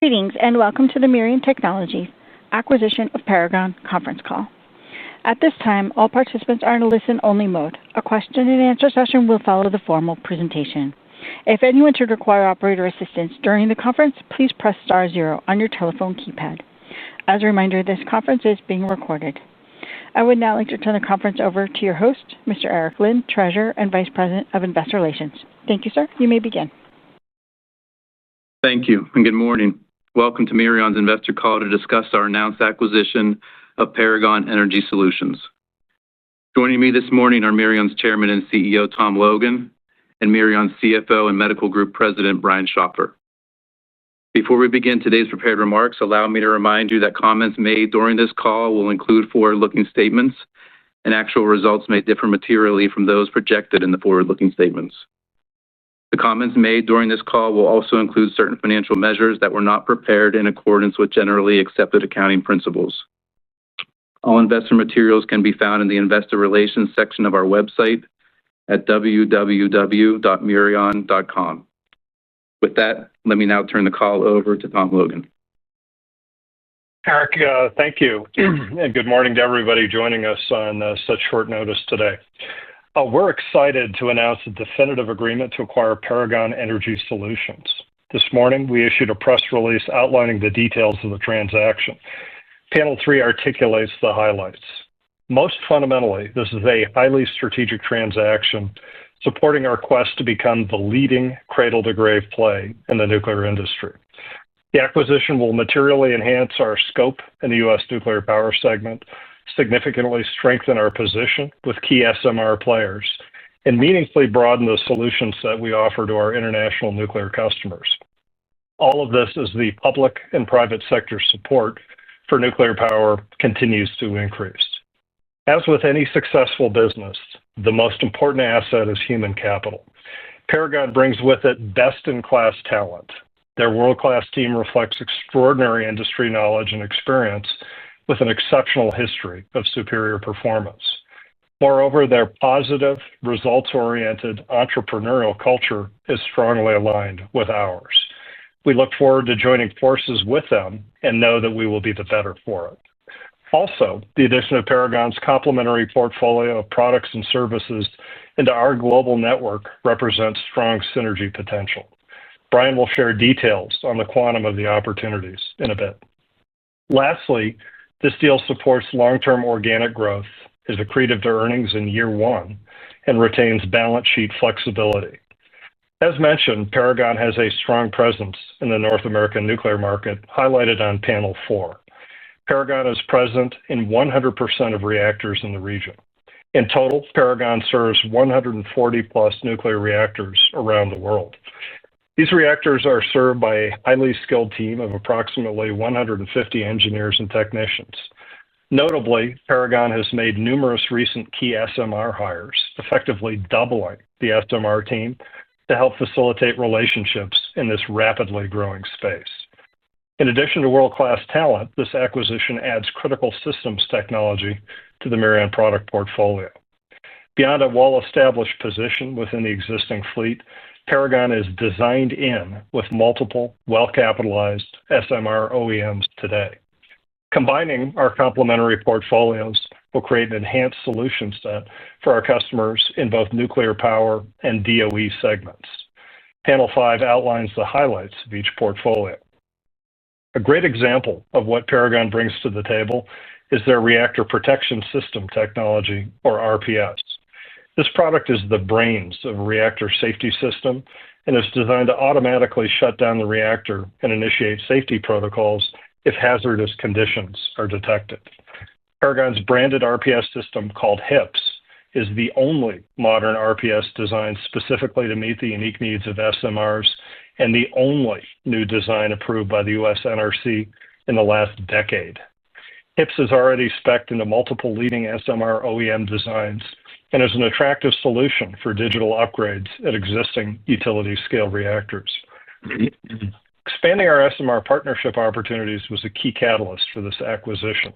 Greetings and welcome to the Mirion Technologies Acquisition of Paragon conference call. At this time, all participants are in a listen-only mode. A question-and-answer session will follow the formal presentation. If anyone should require operator assistance during the conference, please press star zero on your telephone keypad. As a reminder, this conference is being recorded. I would now like to turn the conference over to your host, Mr. Eric Lynn, Treasurer and Vice President of Investor Relations. Thank you, sir. You may begin. Thank you, and good morning. Welcome to Mirion's investor call to discuss our announced acquisition of Paragon Energy Solutions. Joining me this morning are Mirion's Chairman and CEO, Tom Logan, and Mirion's CFO and Medical Group President, Brian Schopfer. Before we begin today's prepared remarks, allow me to remind you that comments made during this call will include forward-looking statements, and actual results may differ materially from those projected in the forward-looking statements. The comments made during this call will also include certain financial measures that were not prepared in accordance with generally accepted accounting principles. All investor materials can be found in the Investor Relations section of our website at www.mirion.com. With that, let me now turn the call over to Tom Logan. Eric, thank you, and good morning to everybody joining us on such short notice today. We're excited to announce a definitive agreement to acquire Paragon Energy Solutions. This morning, we issued a press release outlining the details of the transaction. Panel 3 articulates the highlights. Most fundamentally, this is a highly strategic transaction supporting our quest to become the leading cradle-to-grave play in the nuclear industry. The acquisition will materially enhance our scope in the U.S. nuclear power segment, significantly strengthen our position with key SMR players, and meaningfully broaden the solution set we offer to our international nuclear customers. All of this as the public and private sector support for nuclear power continues to increase. As with any successful business, the most important asset is human capital. Paragon brings with it best-in-class talent. Their world-class team reflects extraordinary industry knowledge and experience with an exceptional history of superior performance. Moreover, their positive, results-oriented entrepreneurial culture is strongly aligned with ours. We look forward to joining forces with them and know that we will be the better for it. Also, the addition of Paragon's complementary portfolio of products and services into our global network represents strong synergy potential. Brian will share details on the quantum of the opportunities in a bit. Lastly, this deal supports long-term organic growth, is accretive to earnings in year one, and retains balance sheet flexibility. As mentioned, Paragon has a strong presence in the North American nuclear market, highlighted on Panel 4. Paragon is present in 100% of reactors in the region. In total, Paragon serves 140-plus nuclear reactors around the world. These reactors are served by a highly skilled team of approximately 150 engineers and technicians. Notably, Paragon has made numerous recent key SMR hires, effectively doubling the SMR team to help facilitate relationships in this rapidly growing space. In addition to world-class talent, this acquisition adds critical systems technology to the Mirion product portfolio. Beyond a well-established position within the existing fleet, Paragon is designed in with multiple, well-capitalized SMR OEMs today. Combining our complementary portfolios will create an enhanced solution set for our customers in both nuclear power and DOE segments. Panel 5 outlines the highlights of each portfolio. A great example of what Paragon brings to the table is their Reactor Protection System technology, or RPS. This product is the brains of a reactor safety system and is designed to automatically shut down the reactor and initiate safety protocols if hazardous conditions are detected. Paragon's branded RPS system, called HIPS, is the only modern RPS designed specifically to meet the unique needs of SMRs and the only new design approved by the U.S. NRC in the last decade. HIPS is already spec'd into multiple leading SMR OEM designs and is an attractive solution for digital upgrades at existing utility-scale reactors. Expanding our SMR partnership opportunities was a key catalyst for this acquisition.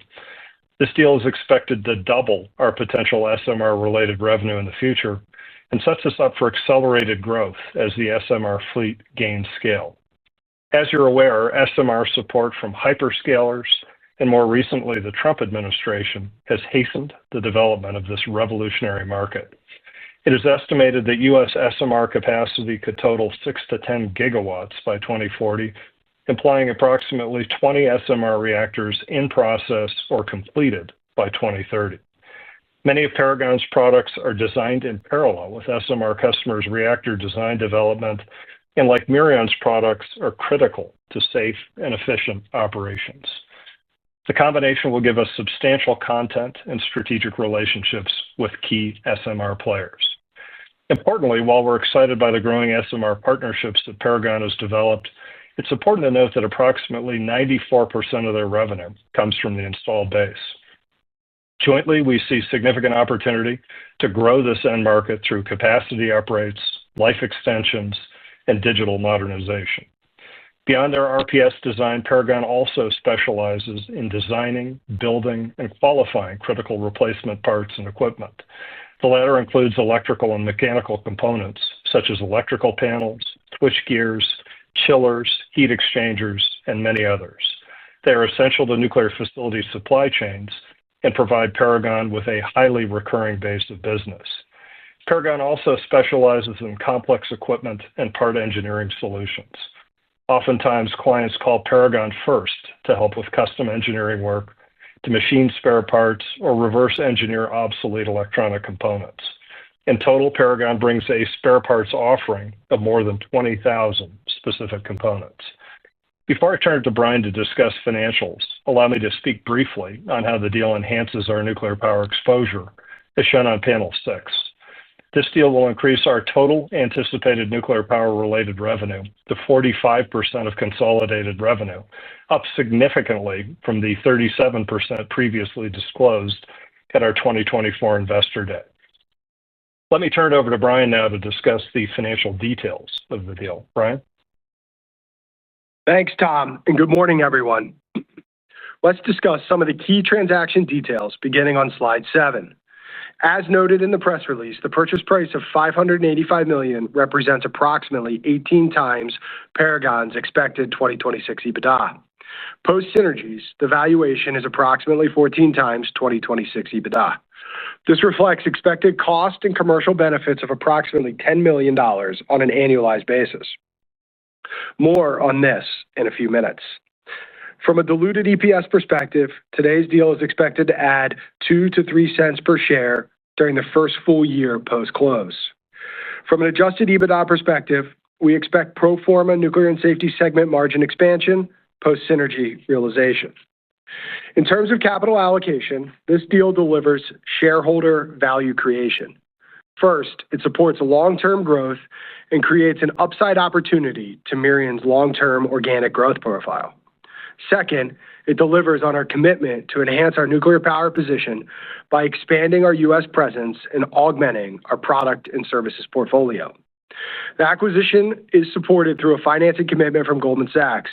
This deal is expected to double our potential SMR-related revenue in the future and sets us up for accelerated growth as the SMR fleet gains scale. As you're aware, SMR support from hyperscalers and more recently the Trump administration has hastened the development of this revolutionary market. It is estimated that U.S. SMR capacity could total 6 to 10 gigawatts by 2040, implying approximately 20 SMR reactors in process or completed by 2030. Many of Paragon's products are designed in parallel with SMR customers' reactor design development, and like Mirion's products, are critical to safe and efficient operations. The combination will give us substantial content and strategic relationships with key SMR players. Importantly, while we're excited by the growing SMR partnerships that Paragon has developed, it's important to note that approximately 94% of their revenue comes from the installed base. Jointly, we see significant opportunity to grow this end market through capacity upgrades, life extensions, and digital modernization. Beyond their RPS design, Paragon also specializes in designing, building, and qualifying critical replacement parts and equipment. The latter includes electrical and mechanical components, such as electrical panels, switch gears, chillers, heat exchangers, and many others. They are essential to nuclear facility supply chains and provide Paragon with a highly recurring base of business. Paragon also specializes in complex equipment and part engineering solutions. Oftentimes, clients call Paragon first to help with custom engineering work, to machine spare parts, or reverse engineer obsolete electronic components. In total, Paragon brings a spare parts offering of more than 20,000 specific components. Before I turn it to Brian to discuss financials, allow me to speak briefly on how the deal enhances our nuclear power exposure, as shown on panel 6. This deal will increase our total anticipated nuclear power-related revenue to 45% of consolidated revenue, up significantly from the 37% previously disclosed at our 2024 Investor Day. Let me turn it over to Brian now to discuss the financial details of the deal. Brian? Thanks, Tom, and good morning, everyone. Let's discuss some of the key transaction details beginning on slide 7. As noted in the press release, the purchase price of $585 million represents approximately 18 times Paragon's expected 2026 EBITDA. Post synergies, the valuation is approximately 14 times 2026 EBITDA. This reflects expected cost and commercial benefits of approximately $10 million on an annualized basis. More on this in a few minutes. From a diluted EPS perspective, today's deal is expected to add 2 to 3 cents per share during the first full year post-close. From an adjusted EBITDA perspective, we expect pro forma nuclear and safety segment margin expansion post-synergy realization. In terms of capital allocation, this deal delivers shareholder value creation. First, it supports long-term growth and creates an upside opportunity to Mirion's long-term organic growth profile. Second, it delivers on our commitment to enhance our nuclear power position by expanding our U.S. presence and augmenting our product and services portfolio. The acquisition is supported through a financing commitment from Goldman Sachs.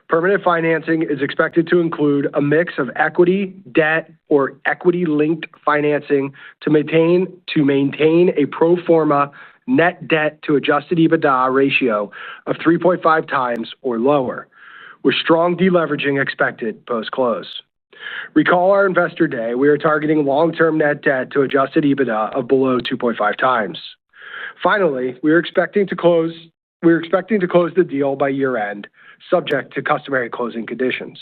Permanent financing is expected to include a mix of equity, debt, or equity-linked financing to maintain a pro forma net debt to adjusted EBITDA ratio of 3.5 times or lower, with strong deleveraging expected post-close. Recall our Investor Day, we are targeting long-term net debt to adjusted EBITDA of below 2.5 times. Finally, we're expecting to close the deal by year-end, subject to customary closing conditions.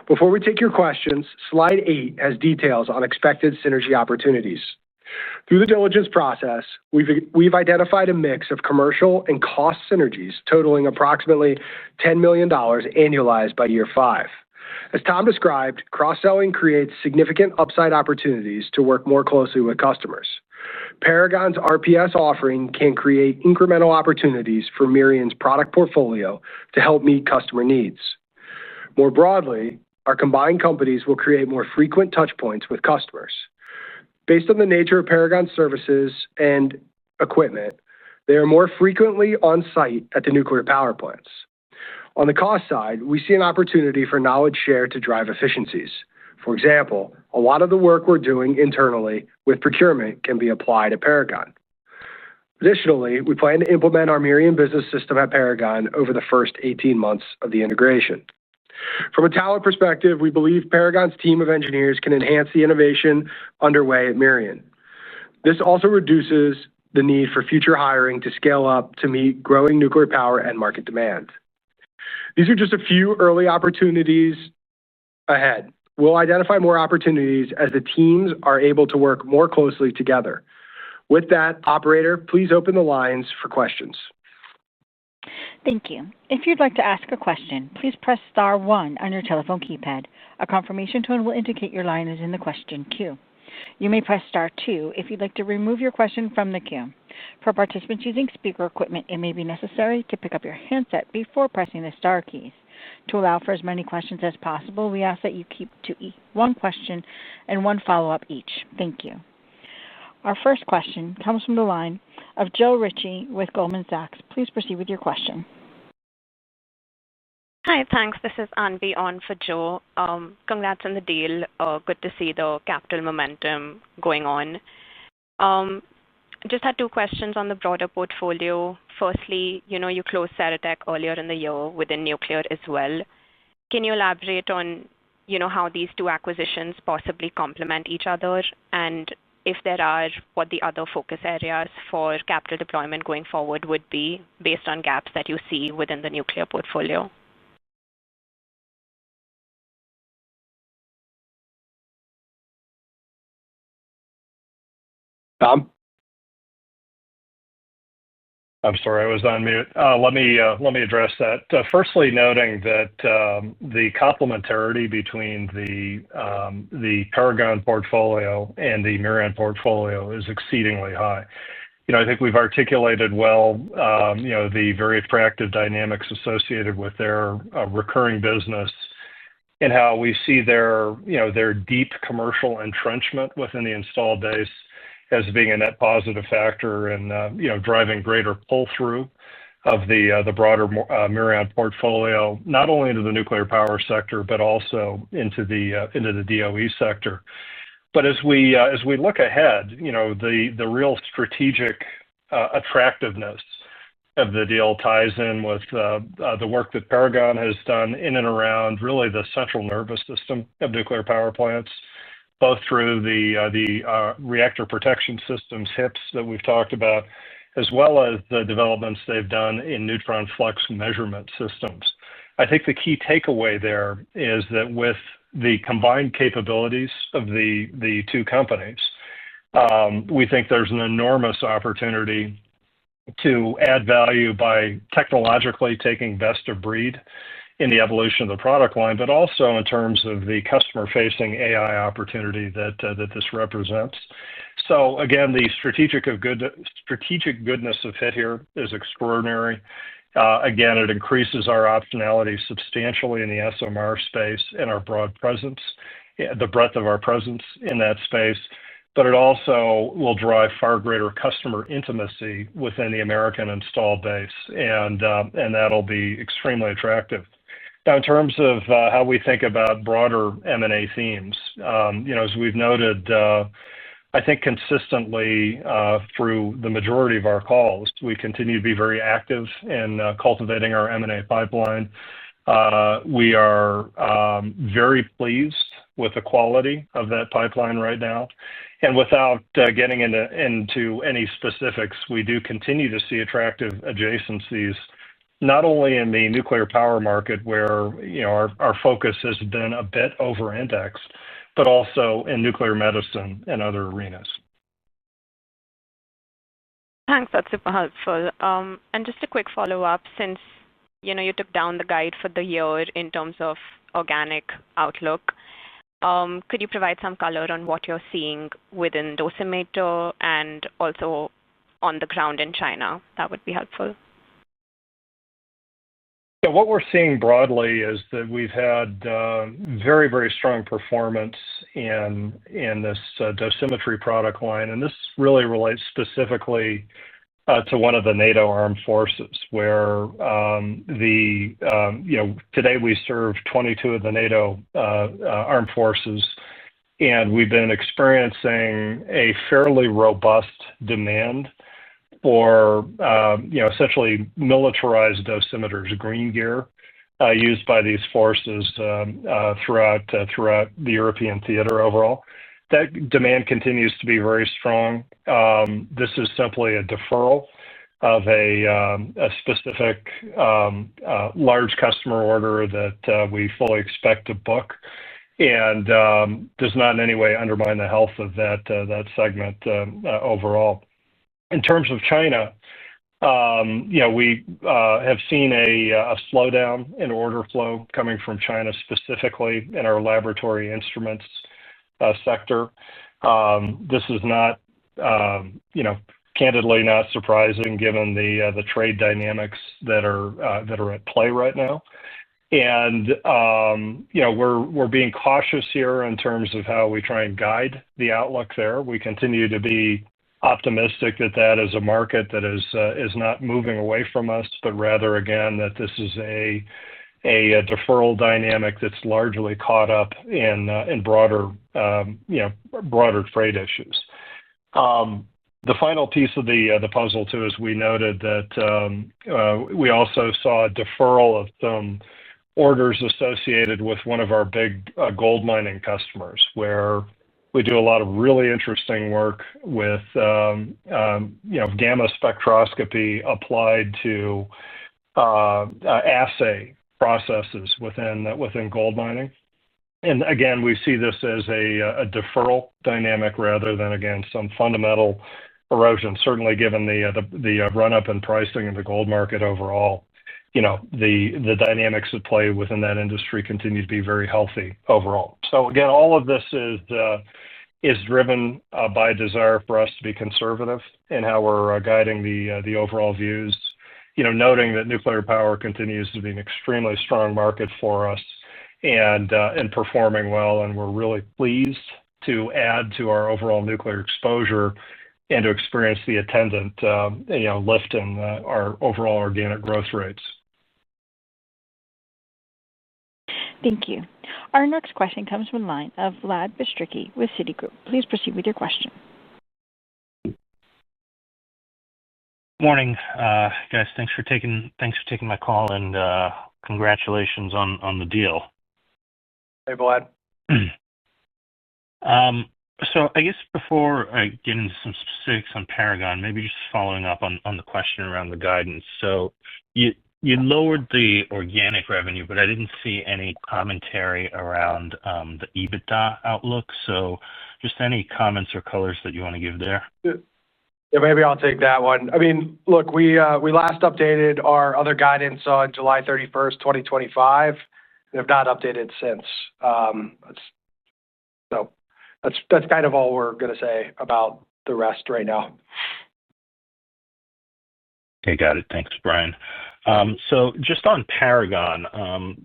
Before we take your questions, slide 8 has details on expected synergy opportunities. Through the diligence process, we've identified a mix of commercial and cost synergies totaling approximately $10 million annualized by year 5. As Tom described, cross-selling creates significant upside opportunities to work more closely with customers. Paragon's RPS offering can create incremental opportunities for Mirion's product portfolio to help meet customer needs. More broadly, our combined companies will create more frequent touchpoints with customers. Based on the nature of Paragon's services and equipment, they are more frequently on site at the nuclear power plants. On the cost side, we see an opportunity for knowledge share to drive efficiencies. For example, a lot of the work we're doing internally with procurement can be applied at Paragon. Additionally, we plan to implement our Mirion business system at Paragon over the first 18 months of the integration. From a talent perspective, we believe Paragon's team of engineers can enhance the innovation underway at Mirion. This also reduces the need for future hiring to scale up to meet growing nuclear power and market demand. These are just a few early opportunities ahead. We'll identify more opportunities as the teams are able to work more closely together. With that, operator, please open the lines for questions. Thank you. If you'd like to ask a question, please press star 1 on your telephone keypad. A confirmation tone will indicate your line is in the question queue. You may press star 2 if you'd like to remove your question from the queue. For participants using speaker equipment, it may be necessary to pick up your handset before pressing the star keys. To allow for as many questions as possible, we ask that you keep to one question and one follow-up each. Thank you. Our first question comes from the line of Joe Ritchie with Goldman Sachs. Please proceed with your question. Hi, thanks. This is Anvi on for Joe. Congrats on the deal. Good to see the capital momentum going on. Just had 2 questions on the broader portfolio. Firstly, you closed Ceratec earlier in the year within nuclear as well. Can you elaborate on, how these 2 acquisitions possibly complement each other, and if there are, what the other focus areas for capital deployment going forward would be based on gaps that you see within the nuclear portfolio? Tom? I'm sorry, I was on mute. Let me address that. Firstly, noting that the complementarity between the Paragon portfolio and the Mirion portfolio is exceedingly high. I think we've articulated well, the very attractive dynamics associated with their recurring business and how we see their deep commercial entrenchment within the installed base as being a net positive factor in driving greater pull-through of the broader Mirion portfolio, not only into the nuclear power sector, but also into the DOE sector. But as we look ahead, the real strategic attractiveness of the deal ties in with the work that Paragon has done in and around really the central nervous system of nuclear power plants, both through the reactor protection systems, HIPS, that we've talked about, as well as the developments they've done in neutron flux measurement systems. I think the key takeaway there is that with the combined capabilities of the 2 companies, we think there's an enormous opportunity to add value by technologically taking best of breed in the evolution of the product line, but also in terms of the customer-facing AI opportunity that this represents. So again, the strategic goodness of fit here is extraordinary. Again, it increases our optionality substantially in the SMR space and our broad presence, the breadth of our presence in that space, but it also will drive far greater customer intimacy within the American installed base, and that'll be extremely attractive. Now, in terms of how we think about broader M&A themes, as we've noted, I think consistently through the majority of our calls, we continue to be very active in cultivating our M&A pipeline. We are very pleased with the quality of that pipeline right now. And without getting into any specifics, we do continue to see attractive adjacencies, not only in the nuclear power market where our focus has been a bit over-indexed, but also in nuclear medicine and other arenas. Thanks, that's super helpful. And just a quick follow-up, since you took down the guide for the year in terms of organic outlook, could you provide some color on what you're seeing within dosimeter and also on the ground in China? That would be helpful. Yeah, what we're seeing broadly is that we've had very, very strong performance in this dosimetry product line, and this really relates specifically to one of the NATO armed forces, where today we serve 22 of the NATO armed forces, and we've been experiencing a fairly robust demand for essentially militarized dosimeters, green gear, used by these forces throughout the European theater overall. That demand continues to be very strong. This is simply a deferral of a specific large customer order that we fully expect to book, and does not in any way undermine the health of that segment overall. In terms of China, we have seen a slowdown in order flow coming from China, specifically in our laboratory instruments sector. This is not, candidly not surprising given the trade dynamics that are at play right now. And we're being cautious here in terms of how we try and guide the outlook there. We continue to be optimistic that is a market that is not moving away from us, but rather, again, that this is a deferral dynamic that's largely caught up in broader trade issues. The final piece of the puzzle too is we noted that we also saw a deferral of some orders associated with one of our big gold mining customers, where we do a lot of really interesting work with gamma spectroscopy applied to assay processes within gold mining. And again, we see this as a deferral dynamic rather than, again, some fundamental erosion. Certainly, given the run-up in pricing in the gold market overall, the dynamics at play within that industry continue to be very healthy overall. So again, all of this is driven by a desire for us to be conservative in how we're guiding the overall views. Noting that nuclear power continues to be an extremely strong market for us and performing well, and we're really pleased to add to our overall nuclear exposure and to experience the attendant lift in our overall organic growth rates. Thank you. Our next question comes from the line of Vlad Bystricky with Citigroup. Please proceed with your question. Morning, guys. Thanks for taking my call, and congratulations on the deal. Hey, Vlad. So I guess before I get into some specifics on Paragon, maybe just following up on the question around the guidance. So you lowered the organic revenue, but I didn't see any commentary around the EBITDA outlook. So just any comments or colors that you want to give there? Yeah, maybe I'll take that one. I mean, look, we last updated our other guidance on July 31st, 2025, and have not updated since. So that's kind of all we're going to say about the rest right now. Okay, got it. Thanks, Brian. So just on Paragon,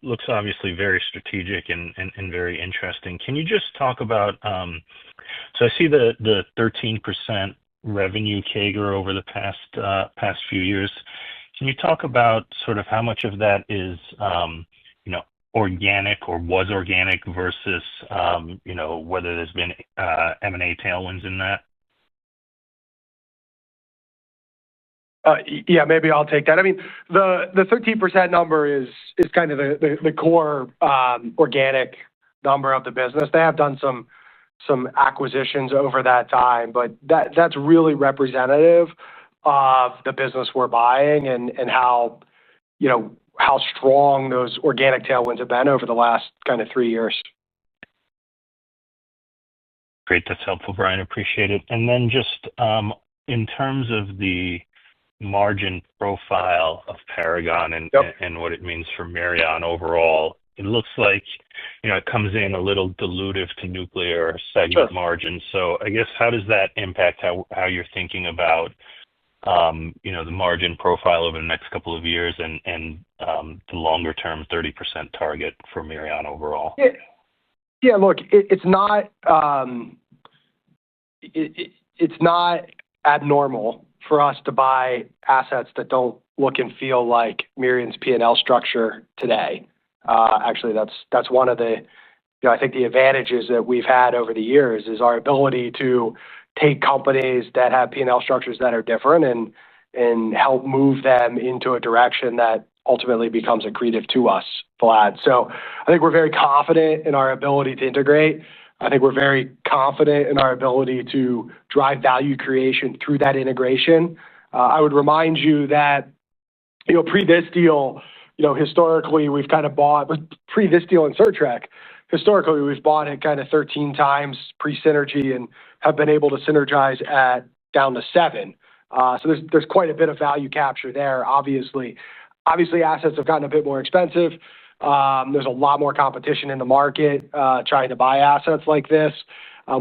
looks obviously very strategic and very interesting. Can you just talk about, so I see the 13% revenue CAGR over the past few years. Can you talk about sort of how much of that is, organic or was organic versus, whether there's been M&A tailwinds in that? Yeah, maybe I'll take that. I mean, the 13% number is kind of the core organic number of the business. They have done some acquisitions over that time, but that's really representative of the business we're buying and how strong those organic tailwinds have been over the last kind of 3 years. Great. That's helpful, Brian. Appreciate it. And then just in terms of the margin profile of Paragon and what it means for Mirion overall, it looks like, it comes in a little dilutive to nuclear segment margins. So I guess how does that impact how you're thinking about, the margin profile over the next couple of years and the longer term 30% target for Mirion overall? Yeah, look, it's not abnormal for us to buy assets that don't look and feel like Mirion's P&L structure today. Actually, that's one of the, I think the advantages that we've had over the years is our ability to take companies that have P&L structures that are different and help move them into a direction that ultimately becomes accretive to us, Vlad. So I think we're very confident in our ability to integrate. I think we're very confident in our ability to drive value creation through that integration. I would remind you that, pre this deal, historically we've kind of bought, pre this deal in Certrec, historically we've bought at kind of 13 times pre-synergy and have been able to synergize at down to 7. So there's quite a bit of value capture there, obviously. Obviously, assets have gotten a bit more expensive. There's a lot more competition in the market trying to buy assets like this.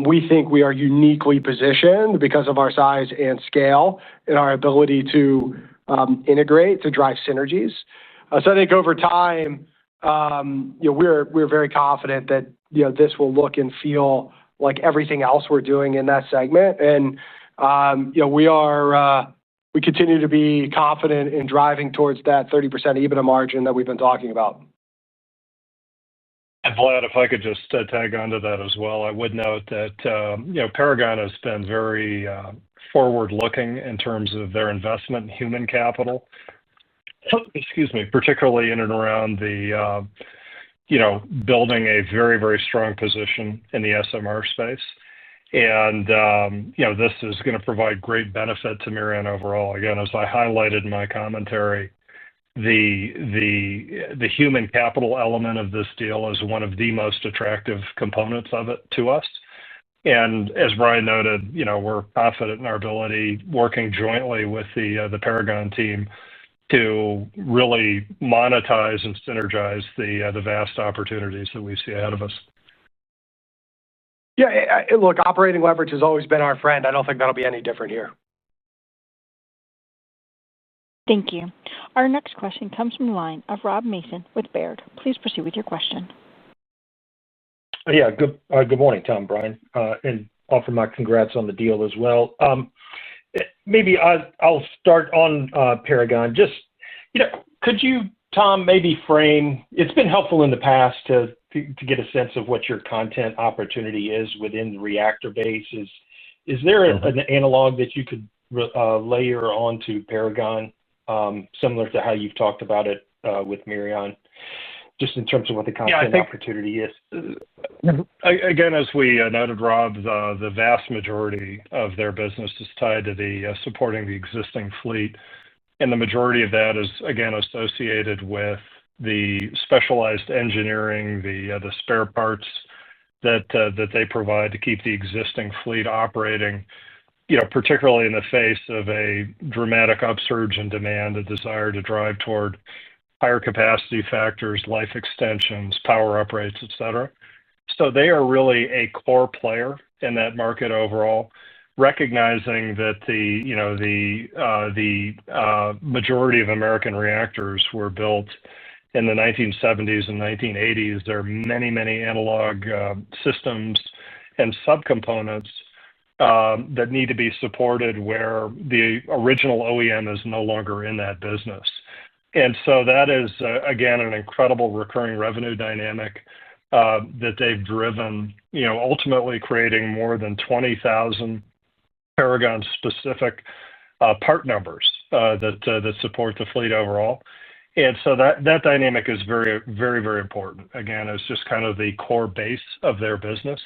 We think we are uniquely positioned because of our size and scale and our ability to integrate to drive synergies. So I think over time, we're very confident that this will look and feel like everything else we're doing in that segment, and we continue to be confident in driving towards that 30% EBITDA margin that we've been talking about. And Vlad, if I could just tag onto that as well, I would note that Paragon has been very forward-looking in terms of their investment in human capital. Excuse me, particularly in and around the building a very, very strong position in the SMR space. And, this is going to provide great benefit to Mirion overall. Again, as I highlighted in my commentary, the human capital element of this deal is one of the most attractive components of it to us. And as Brian noted, we're confident in our ability, working jointly with the Paragon team, to really monetize and synergize the vast opportunities that we see ahead of us. Yeah, look, operating leverage has always been our friend. I don't think that'll be any different here. Thank you. Our next question comes from the line of Rob Mason with Baird. Please proceed with your question. Yeah, good morning, Tom, Brian, and offer my congrats on the deal as well. Maybe I'll start on Paragon. Just, could you, Tom, maybe frame, it's been helpful in the past to get a sense of what your content opportunity is within the reactor base. Is there an analog that you could layer onto Paragon, similar to how you've talked about it with Mirion, just in terms of what the content opportunity is? Again, as we noted, Rob, the vast majority of their business is tied to the supporting the existing fleet. And the majority of that is, again, associated with the specialized engineering, the spare parts that they provide to keep the existing fleet operating, particularly in the face of a dramatic upsurge in demand, a desire to drive toward higher capacity factors, life extensions, power uprates, et cetera. So they are really a core player in that market overall, recognizing that the majority of American reactors were built in the 1970s and 1980s. There are many, many analog systems and subcomponents that need to be supported where the original OEM is no longer in that business. And so that is, again, an incredible recurring revenue dynamic that they've driven, ultimately creating more than 20,000 Paragon-specific part numbers that support the fleet overall. And so that dynamic is very, very, very important. Again, it's just kind of the core base of their business.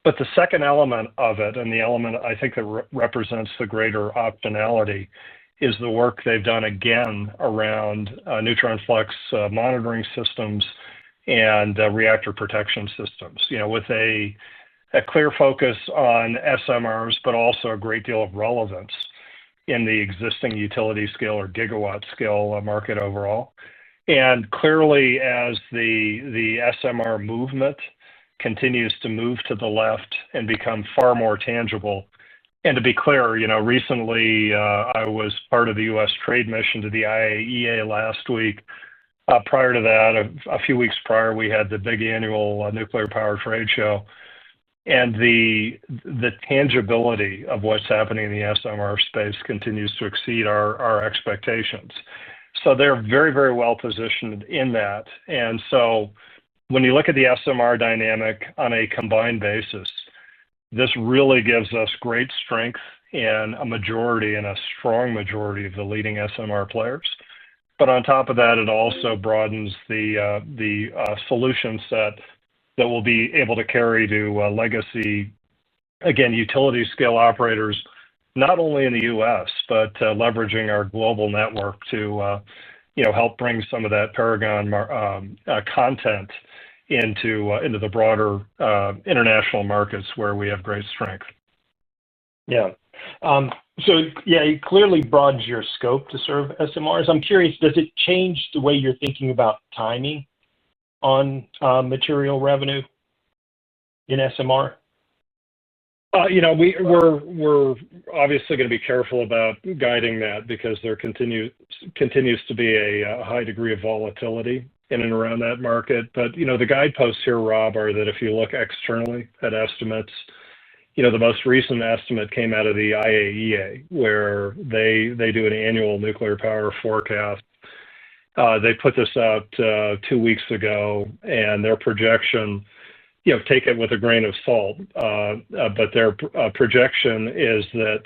But the second element of it, and the element I think that represents the greater optionality, is the work they've done again around neutron flux monitoring systems and reactor protection systems, with a clear focus on SMRs, but also a great deal of relevance in the existing utility scale or gigawatt scale market overall. And clearly, as the SMR movement continues to move to the left and become far more tangible. And to be clear, recently I was part of the U.S. trade mission to the IAEA last week. Prior to that, a few weeks prior, we had the big annual nuclear power trade show. And the tangibility of what's happening in the SMR space continues to exceed our expectations. So they're very, very well positioned in that. And so when you look at the SMR dynamic on a combined basis, this really gives us great strength in a majority and a strong majority of the leading SMR players. But on top of that, it also broadens the solution set that will be able to carry to legacy, again, utility scale operators, not only in the U.S., but leveraging our global network to help bring some of that Paragon content into the broader international markets where we have great strength. Yeah. It clearly broadens your scope to serve SMRs. I'm curious, does it change the way you're thinking about timing on material revenue in SMR? We're obviously going to be careful about guiding that because there continues to be a high degree of volatility in and around that market. But, the guideposts here, Rob, are that if you look externally at estimates, the most recent estimate came out of the IAEA, where they do an annual nuclear power forecast. They put this out 2 weeks ago, and their projection, take it with a grain of salt, but their projection is that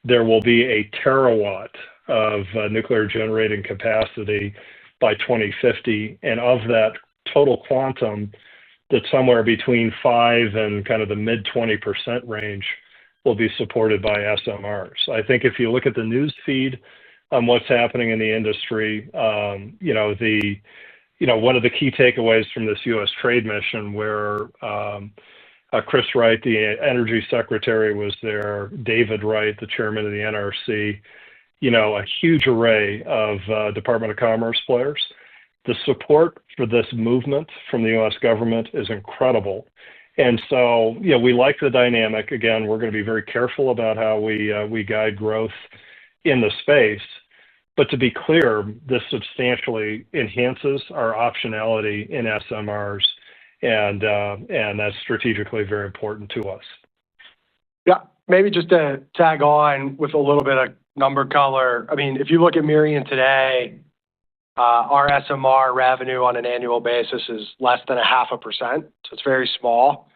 there will be a terawatt of nuclear generating capacity by 2050, and of that total quantum, that somewhere between 5 and kind of the mid 20% range will be supported by SMRs. I think if you look at the news feed on what's happening in the industry, one of the key takeaways from this U.S. trade mission where Chris Wright, the Energy Secretary, was there, David Wright, the Chairman of the NRC, a huge array of Department of Commerce players. The support for this movement from the U.S. government is incredible. And so, we like the dynamic. Again, we're going to be very careful about how we guide growth in the space. But to be clear, this substantially enhances our optionality in SMRs, and that's strategically very important to us. Yeah, maybe just to tag on with a little bit of number color. I mean, if you look at Mirion today, our SMR revenue on an annual basis is less than 0.5%, so it's very small.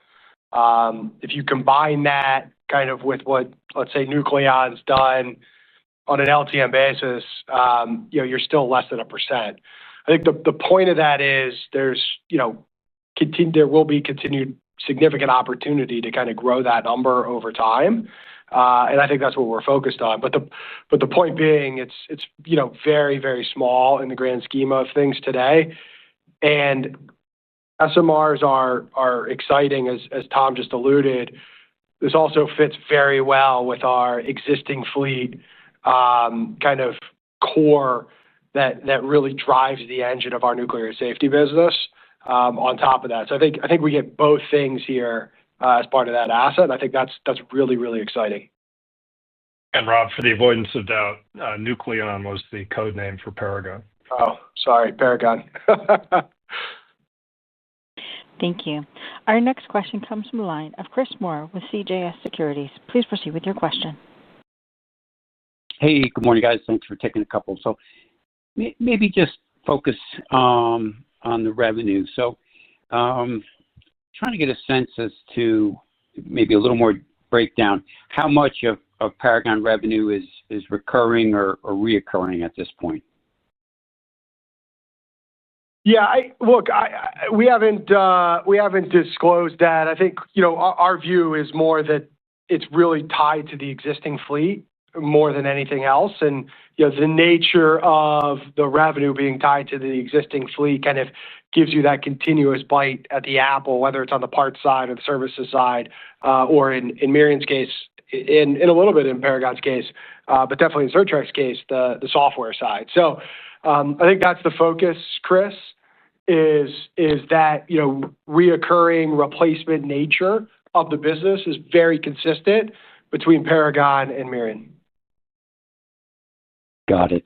If you combine that kind of with what, let's say, Nucleon's done on an LTM basis, you're still less than 1%. I think the point of that is there will be continued significant opportunity to kind of grow that number over time, and I think that's what we're focused on. But the point being, it's very, very small in the grand scheme of things today, and SMRs are exciting, as Tom just alluded. This also fits very well with our existing fleet kind of core that really drives the engine of our nuclear safety business. On top of that, so I think we get both things here as part of that asset. And I think that's really, really exciting. And Rob, for the avoidance of doubt, Nucleon was the code name for Paragon. Oh, sorry, Paragon. Thank you. Our next question comes from the line of Chris Moore with CJS Securities. Please proceed with your question. Hey, good morning, guys. Thanks for taking a couple. So maybe just focus on the revenue. So trying to get a sense as to maybe a little more breakdown, how much of Paragon revenue is recurring or reoccurring at this point? Yeah, we haven't disclosed that. I think our view is more that it's really tied to the existing fleet more than anything else, and the nature of the revenue being tied to the existing fleet kind of gives you that continuous bite at the apple, whether it's on the parts side or the services side, or in Mirion's case, in a little bit in Paragon's case, but definitely in Certrec's case, the software side. So I think that's the focus, Chris, is that reoccurring replacement nature of the business is very consistent between Paragon and Mirion. Got it.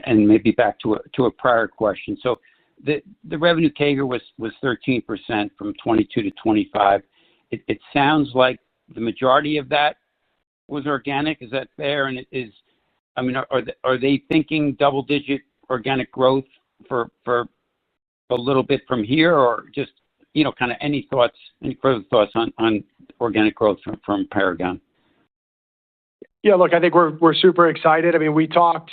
And maybe back to a prior question. So the revenue CAGR was 13% from 22 to 25. It sounds like the majority of that was organic. Is that fair? And are they thinking double-digit organic growth for a little bit from here, or just kind of any further thoughts on organic growth from Paragon? Yeah, look, I think we're super excited. I mean, we talked,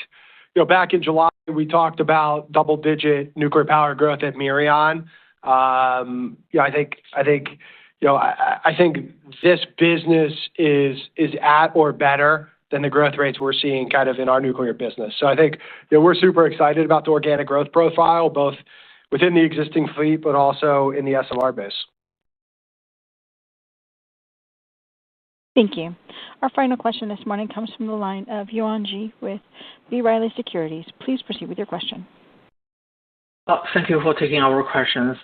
back in July, we talked about double-digit nuclear power growth at Mirion. I think this business is at or better than the growth rates we're seeing kind of in our nuclear business. So I think we're super excited about the organic growth profile, both within the existing fleet, but also in the SMR base. Thank you. Our final question this morning comes from the line of Yuan Ji with B. Riley Securities. Please proceed with your question. Thank you for taking our questions.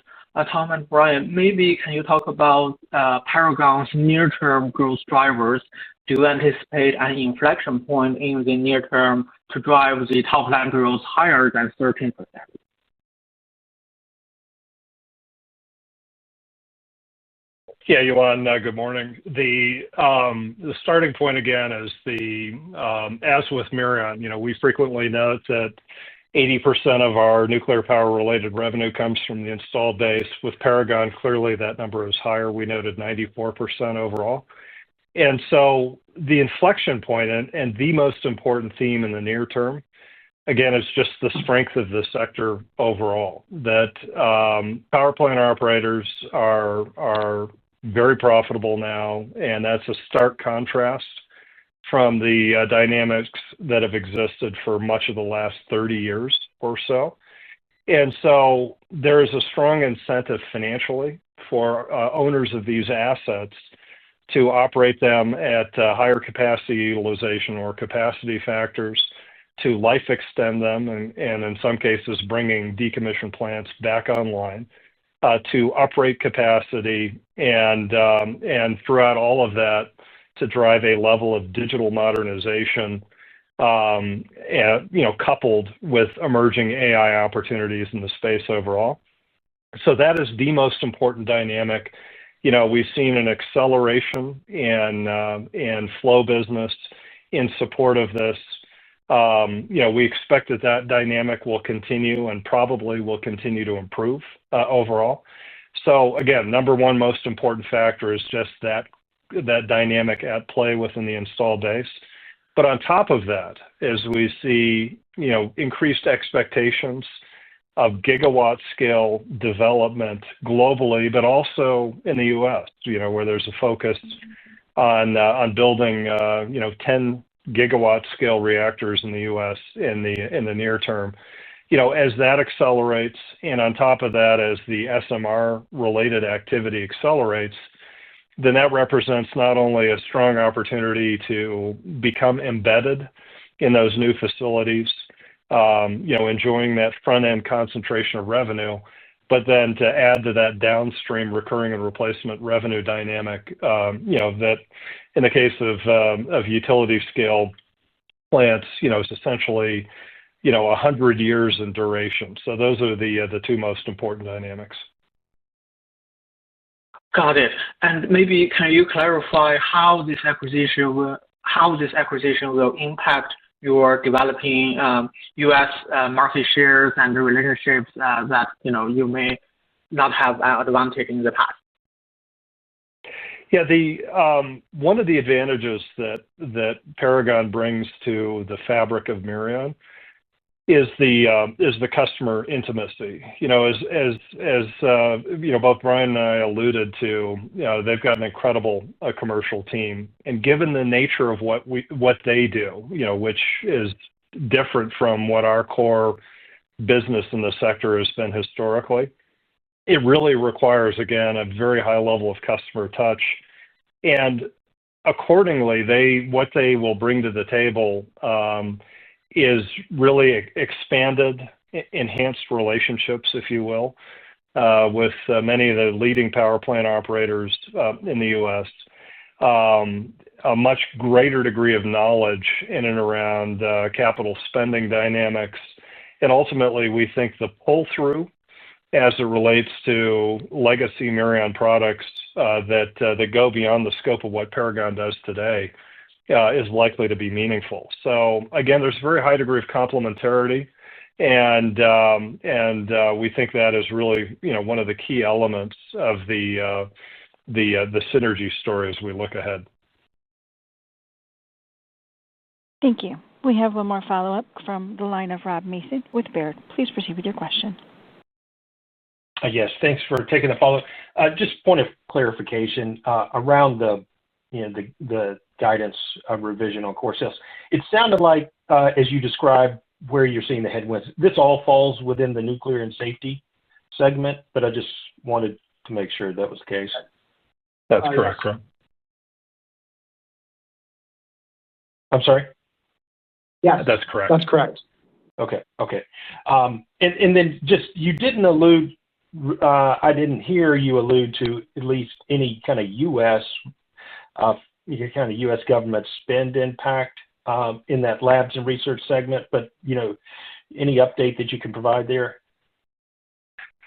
Tom and Brian, maybe can you talk about Paragon's near-term growth drivers? Do you anticipate an inflection point in the near term to drive the top line growth higher than 13%? Yeah, Yuan, good morning. The starting point again is as with Mirion, we frequently note that 80% of our nuclear power related revenue comes from the installed base. With Paragon, clearly that number is higher. We noted 94% overall. And so the inflection point and the most important theme in the near term, again, is just the strength of the sector overall, that power plant operators are very profitable now, and that's a stark contrast from the dynamics that have existed for much of the last 30 years or so. And so there is a strong incentive financially for owners of these assets to operate them at higher capacity utilization or capacity factors, to life extend them, and in some cases bringing decommissioned plants back online, to uprate capacity, and throughout all of that, to drive a level of digital modernization, coupled with emerging AI opportunities in the space overall. So that is the most important dynamic. We've seen an acceleration in flow business in support of this. We expect that dynamic will continue and probably will continue to improve overall. So again, number one most important factor is just that dynamic at play within the installed base. But on top of that, as we see increased expectations of gigawatt scale development globally, but also in the U.S., where there's a focus on building 10 gigawatt scale reactors in the U.S. in the near term. As that accelerates, and on top of that, as the SMR related activity accelerates, then that represents not only a strong opportunity to become embedded in those new facilities, enjoying that front end concentration of revenue, but then to add to that downstream recurring and replacement revenue dynamic, that in the case of utility scale plants, is essentially 100 years in duration. So those are the two most important dynamics. Got it. And maybe can you clarify how this acquisition will impact your developing U.S. market shares and the relationships that you may not have an advantage in the past? Yeah, one of the advantages that Paragon brings to the fabric of Mirion is the customer intimacy. As both Brian and I alluded to, they've got an incredible commercial team, and given the nature of what they do, which is different from what our core business in the sector has been historically, it really requires, again, a very high level of customer touch, and accordingly, what they will bring to the table is really expanded, enhanced relationships, if you will, with many of the leading power plant operators in the U.S., a much greater degree of knowledge in and around capital spending dynamics, and ultimately we think the pull-through as it relates to legacy Mirion products that go beyond the scope of what Paragon does today is likely to be meaningful. So again, there's a very high degree of complementarity, and we think that is really one of the key elements of the synergy story as we look ahead. Thank you. We have one more follow-up from the line of Rob Mason with Baird. Please proceed with your question. Yes, thanks for taking the follow-up. Just point of clarification around the guidance revision on core sales. It sounded like, as you described where you're seeing the headwinds, this all falls within the nuclear and safety segment, but I just wanted to make sure that was the case. That's correct, Rob. I'm sorry? Yes. That's correct. That's correct. Okay. And then just, you didn't allude, I didn't hear you allude to at least any kind of U.S. Government spend impact in that labs and research segment, but, any update that you can provide there?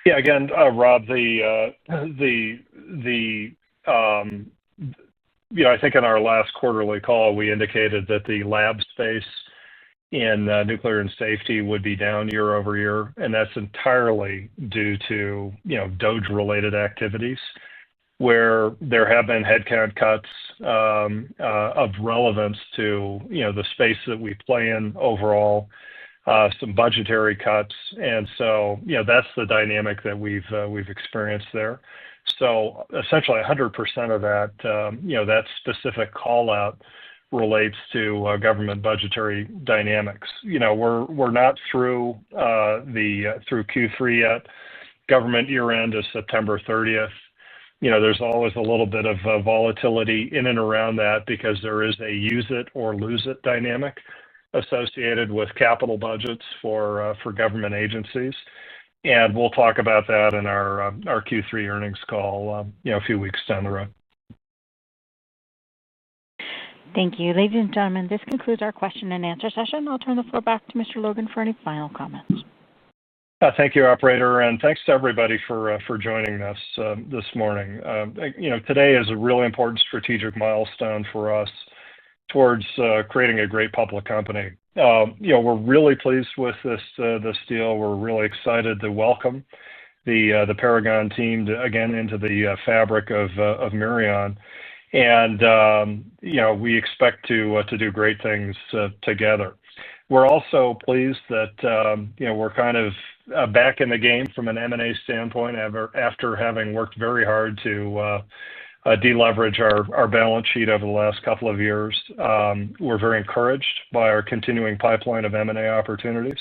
Yeah, again, Rob, I think in our last quarterly call, we indicated that the lab space in nuclear and safety would be down year over year, and that's entirely due to, DOGE-related activities, where there have been headcount cuts of relevance to, the space that we play in overall, some budgetary cuts, and so, that's the dynamic that we've experienced there. So essentially 100% of that, that specific call out relates to government budgetary dynamics. We're not through through Q3 yet. Government year end is September 30th. There's always a little bit of volatility in and around that because there is a use it or lose it dynamic associated with capital budgets for government agencies. And we'll talk about that in our Q3 earnings call, a few weeks down the road. Thank you. Ladies and gentlemen, this concludes our question and answer session. I'll turn the floor back to Mr. Logan for any final comments. Thank you, operator, and thanks to everybody for joining us this morning. Today is a really important strategic milestone for us towards creating a great public company. We're really pleased with this deal. We're really excited to welcome the Paragon team again into the fabric of Mirion, and we expect to do great things together. We're also pleased that we're kind of back in the game from an M&A standpoint after having worked very hard to deleverage our balance sheet over the last couple of years. We're very encouraged by our continuing pipeline of M&A opportunities.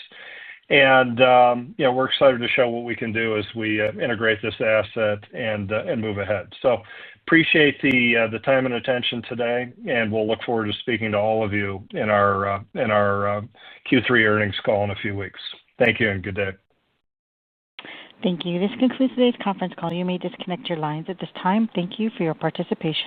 And, we're excited to show what we can do as we integrate this asset and move ahead. So appreciate the time and attention today, and we'll look forward to speaking to all of you in our Q3 earnings call in a few weeks. Thank you and good day. Thank you. This concludes today's conference call. You may disconnect your lines at this time. Thank you for your participation.